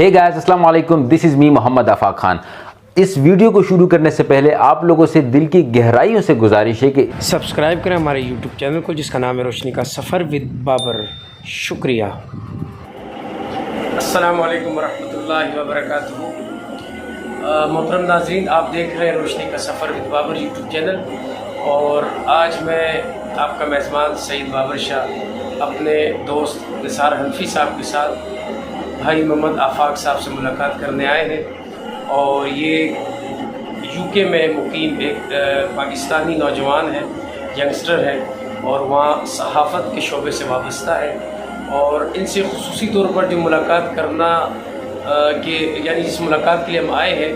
Hey guys अस्सलाम वालेकुम, this is me Mohammad आफाक खान। इस वीडियो को शुरू करने से पहले आप लोगों से दिल की गहराइयों से गुजारिश है कि सब्सक्राइब करें हमारे यूट्यूब चैनल को जिसका नाम है रोशनी का सफ़र विद बाबर। शुक्रिया। अस्सलाम वालेकुम वरहमतुल्लाहि वबरकातुहू। मोहतरम नाज़रीन, आप देख रहे हैं रोशनी का सफ़र विद बाबर यूट्यूब चैनल, और आज मैं आपका मेज़बान सईद बाबर शाह अपने दोस्त निसार हनफी साहब के साथ भाई मोहम्मद आफाक साहब से मुलाकात करने आए हैं। और ये यूके में मुकीम एक पाकिस्तानी नौजवान है, यंगस्टर है, और वहाँ सहाफ़त के शोबे से वाबस्ता है। और इनसे ख़ुसूसी तौर पर जो मुलाकात करना यानी जिस मुलाकात के लिए हम आए हैं,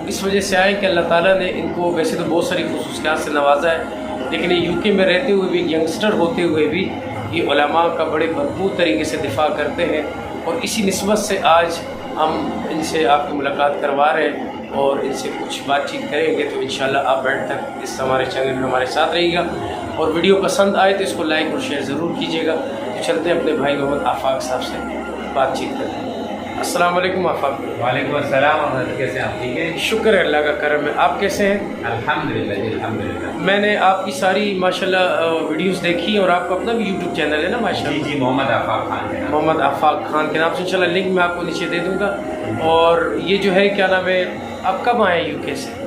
इस वजह से आए कि अल्लाह ताला ने इनको वैसे तो बहुत सारी ख़ुसूसियात से नवाजा है, लेकिन ये यूके में रहते हुए भी, यंगस्टर होते हुए भी, ये उलमा का बड़े भरपूर तरीके से दिफा करते हैं। और इसी निस्बत से आज हम इनसे आपकी मुलाकात करवा रहे हैं और इनसे कुछ बातचीत करेंगे। तो इंशाल्लाह आप एंड तक इस हमारे चैनल में हमारे साथ रहिएगा, और वीडियो पसंद आए तो इसको लाइक और शेयर ज़रूर कीजिएगा। तो चलते हैं अपने भाई मोहम्मद आफाक साहब से बातचीत करते हैं। अस्सलाम वालेकुम आफाक। वालेकुम अस्सलाम। और कैसे हैं आप? ठीक है, शुक्र है, अल्लाह का करम है। आप कैसे हैं? अल्हम्दुलिल्लाह जी, अल्हम्दुलिल्लाह। मैंने आपकी सारी माशाल्लाह वीडियोस देखी, और आपका अपना भी यूट्यूब चैनल है ना माशाल्लाह? जी, मोहम्मद आफाक खान है। मोहम्मद आफाक खान के नाम से इंशाल्लाह लिंक मैं आपको नीचे दे दूँगा। और ये जो है क्या नाम है, आप कब आए यूके से?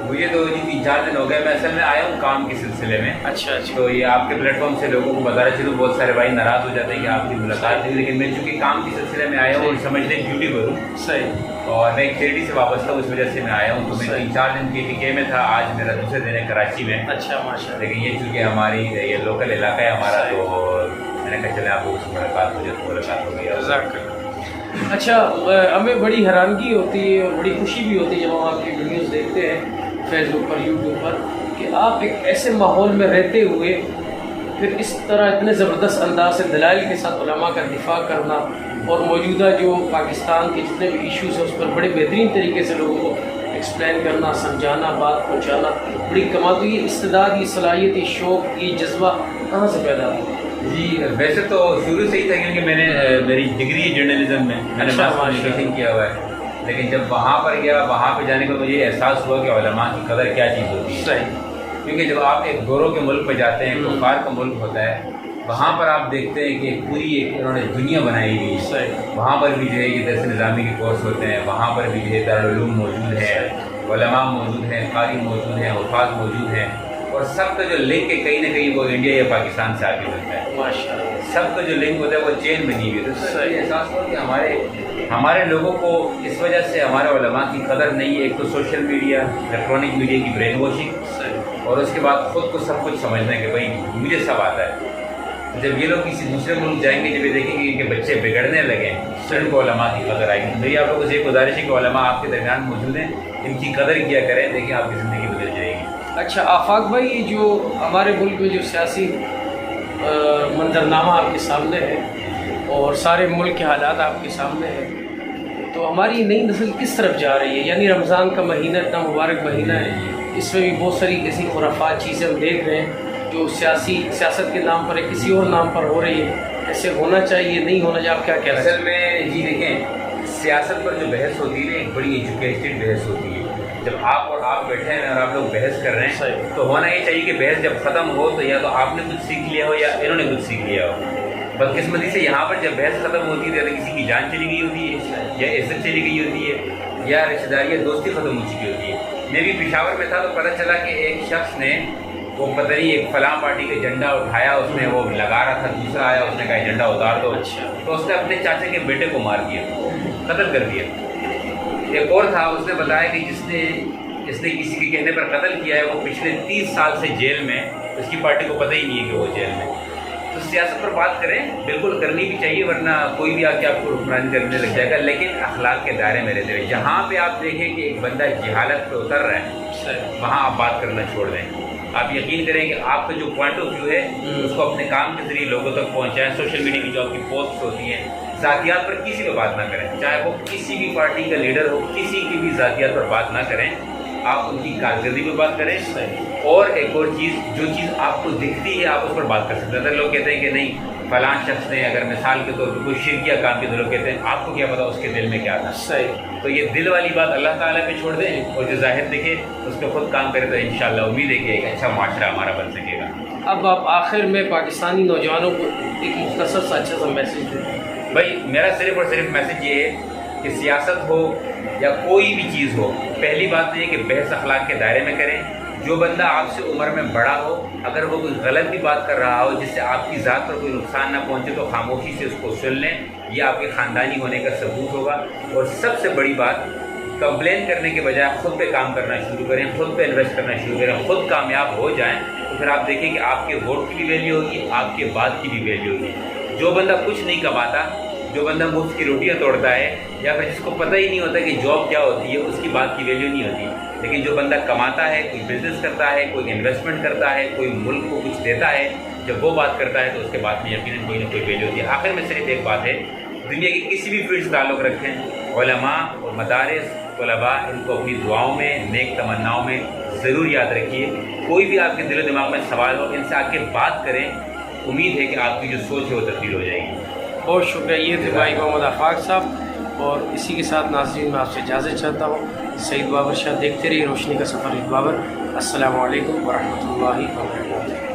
मुझे तो जी 3-4 दिन हो गए। मैं असल में आया हूँ काम के सिलसिले में। अच्छा। तो ये आपके प्लेटफॉर्म से लोगों को बता रहे थे, तो बहुत सारे भाई नाराज़ हो जाते हैं कि आपकी मुलाकात हुई, लेकिन मैं चूँकि काम के सिलसिले में आया हूँ और समझ लें ड्यूटी पर हूँ। सही। और मैं एक चैरिटी से वाबस्ता हूँ, इस वजह से मैं आया हूँ। तो मैं 3-4 दिन के में था, आज मेरा दूसरे दिन है कराची में। अच्छा, माशाल्लाह। लेकिन ये चूँकि हमारी ये लोकल इलाका है हमारा, तो मैंने कहा चले आपको उस मुलाकात हो जाए, तो मुलाकात हो गई। अच्छा, हमें बड़ी हैरानगी होती है और बड़ी खुशी भी होती है जब हम आपकी वीडियोस देखते हैं फेसबुक पर, यूट्यूब पर, कि आप एक ऐसे माहौल में रहते हुए फिर इस तरह इतने ज़बरदस्त अंदाज से दलाइल के साथ उलमा का दिफा करना, और मौजूदा जो पाकिस्तान के जितने भी इश्यूज़ हैं उस पर बड़े बेहतरीन तरीके से लोगों को एक्सप्लेन करना, समझाना, बात पहुँचाना, बड़ी कमाल। तो ये इस्तेदाद, ये सलाहियत, ये शौक़, ये जज्बा कहाँ से पैदा हुआ? जी, वैसे तो शुरू से ही था, क्योंकि मैंने मेरी डिग्री है जर्नलिज्म में, मैंने मास कम्युनिकेशन किया हुआ है। लेकिन जब वहाँ पर गया, वहाँ पर जाने का मुझे एहसास हुआ कि उलमा की कदर क्या चीज़ होती है। सही। क्योंकि जब आप एक गोरों के मुल्क पर जाते हैं, कुफार का मुल्क होता है, वहाँ पर आप देखते हैं कि पूरी एक उन्होंने दुनिया बनाई हुई है। वहाँ पर भी जो है ये दर्स निज़ामी के कोर्स होते हैं, वहाँ पर भी जो है दारुल उलूम मौजूद है, उलमा मौजूद हैं, कारी मौजूद हैं, हुफ़ाज़ मौजूद हैं, और सबका जो लिंक है कहीं ना कहीं वो इंडिया या पाकिस्तान से आगे होता है। माशाअल्लाह। सबका जो लिंक होता है वो चेन बनी हुई है। तो एहसास हुआ कि हमारे लोगों को इस वजह से हमारे उलमा की कदर नहीं है। एक तो सोशल मीडिया, इलेक्ट्रॉनिक मीडिया की ब्रेन वॉशिंग, और उसके बाद खुद को सब कुछ समझना कि भाई मुझे सब आता है। जब ये लोग किसी दूसरे मुल्क जाएंगे, जब ये देखेंगे कि बच्चे बिगड़ने लगे, तो इनको उलमा की कदर आएगी। मेरी आप लोगों से एक गुजारिश है कि उलमा आपके दरमियान मौजूद हैं, इनकी कदर किया करें, देखिए आपकी ज़िंदगी बदल जाएगी। अच्छा आफाक भाई, ये जो हमारे मुल्क में जो सियासी मंजरनामा आपके सामने है और सारे मुल्क के हालात आपके सामने हैं, तो हमारी नई नस्ल किस तरफ जा रही है? यानी रमज़ान का महीना इतना मुबारक महीना है, इसमें भी बहुत सारी ऐसी खुराफात चीज़ें हम देख रहे हैं जो सियासत के नाम पर या किसी और नाम पर हो रही है। ऐसे होना चाहिए, नहीं होना चाहिए, आप क्या कह रहे हैं? असल में जी देखें, सियासत पर जो बहस होती है ना, एक बड़ी एजुकेटेड बहस होती है। जब आप और आप बैठे हैं और आप लोग बहस कर रहे हैं, तो होना ये चाहिए कि बहस जब ख़त्म हो तो या तो आपने कुछ सीख लिया हो या इन्होंने कुछ सीख लिया हो। बदकिस्मती से यहाँ पर जब बहस ख़त्म होती है तो किसी की जान चली गई होती है, या इज्जत चली गई होती है, या रिश्तेदारी या दोस्ती ख़त्म हो चुकी होती है। मैं भी पेशावर में था तो पता चला कि एक शख्स ने वो पता नहीं एक फलां पार्टी का झंडा उठाया, उसने वो लगा रहा था, दूसरा आया, उसने कहा झंडा उतार दो। तो उसने अपने चाचा के बेटे को मार दिया, कत्ल कर दिया। एक और था, उसने बताया कि जिसने किसी के कहने पर कत्ल किया है वो पिछले 30 साल से जेल में, उसकी पार्टी को पता ही नहीं है कि वो जेल में। तो सियासत पर बात करें, बिल्कुल करनी भी चाहिए, वरना कोई भी आके आपको हुक्मरानी करने लग जाएगा, लेकिन अखलाक के दायरे में रहते हुए। जहाँ पे आप देखें कि एक बंदा जहालत पे उतर रहा है, वहाँ आप बात करना छोड़ दें। आप यकीन करें कि आपका जो पॉइंट ऑफ व्यू है उसको अपने काम के जरिए लोगों तक पहुँचाएं। सोशल मीडिया की जो आपकी पोस्ट होती हैं, ज़ातियात पर किसी पर बात ना करें, चाहे वो किसी भी पार्टी का लीडर हो, किसी की भी ज़ातियात पर बात ना करें। आप उनकी कारकर्दगी पर बात करें, اور ایک اور چیز، جو چیز آپ کو دکھتی ہے آپ اس پر بات کر سکتے ہیں. اگر لوگ کہتے ہیں کہ نہیں فلاں شخص نے اگر مثال کے طور پر کوئی شرکیہ کام کیا تو لوگ کہتے ہیں آپ کو کیا پتا اس کے دل میں کیا تھا. صحیح. تو یہ دل والی بات اللہ تعالیٰ پہ چھوڑ دیں اور جو ظاہر دکھے اس پہ خود کام کرے تو انشاءاللہ امید ہے کہ ایک اچھا معاشرہ ہمارا بن سکے گا. اب آپ آخر میں پاکستانی نوجوانوں کو ایک مختصر سا اچھا سا میسیج دیں. بھائی میرا صرف اور صرف میسیج یہ ہے کہ سیاست ہو یا کوئی بھی چیز ہو، پہلی بات تو یہ کہ بحث اخلاق کے دائرے میں کریں. جو بندہ آپ سے عمر میں بڑا ہو اگر وہ کوئی غلط بھی بات کر رہا ہو جس سے آپ کی ذات پر کوئی نقصان نہ پہنچے تو خاموشی سے اس کو سن لیں. یہ آپ کے خاندانی ہونے کا ثبوت ہوگا. اور سب سے بڑی بات، کمپلین کرنے کے بجائے خود پہ کام کرنا شروع کریں، خود پہ انویسٹ کرنا شروع کریں. خود کامیاب ہو جائیں تو پھر آپ دیکھیں کہ آپ کے ووٹ کی بھی ویلیو ہوگی، آپ کے بات کی بھی ویلیو ہوگی. جو بندہ کچھ نہیں کماتا، جو بندہ مفت کی روٹیاں توڑتا ہے یا پھر جس کو پتہ ہی نہیں ہوتا کہ جاب کیا ہوتی ہے، اس کی بات کی ویلیو نہیں ہوتی. لیکن جو بندہ کماتا ہے، کوئی بزنس کرتا ہے، کوئی انویسٹمنٹ کرتا ہے، کوئی ملک کو کچھ دیتا ہے، جب وہ بات کرتا ہے تو اس کے بات میں یقیناً کوئی نہ کوئی ویلیو ہوتی ہے. آخر میں صرف ایک بات ہے، دنیا کی کسی بھی فیلڈ سے تعلق رکھیں، علماء اور مدارس طلباء ان کو اپنی دعاؤں میں، نیک تمناؤں میں ضرور یاد رکھیے. کوئی بھی آپ کے دل و دماغ میں سوال ہو ان سے آ کے بات کریں. امید ہے کہ آپ کی جو سوچ ہے وہ تبدیل ہو جائے گی. بہت شکریہ. یہ تھے بھائی محمد آفاق صاحب، اور اسی کے ساتھ ناظرین میں آپ سے اجازت چاہتا ہوں. سعید بابر شاہ. دیکھتے رہیے روشنی کا سفر وذ بابر. السلام علیکم ورحمۃ اللہ وبرکاتہ.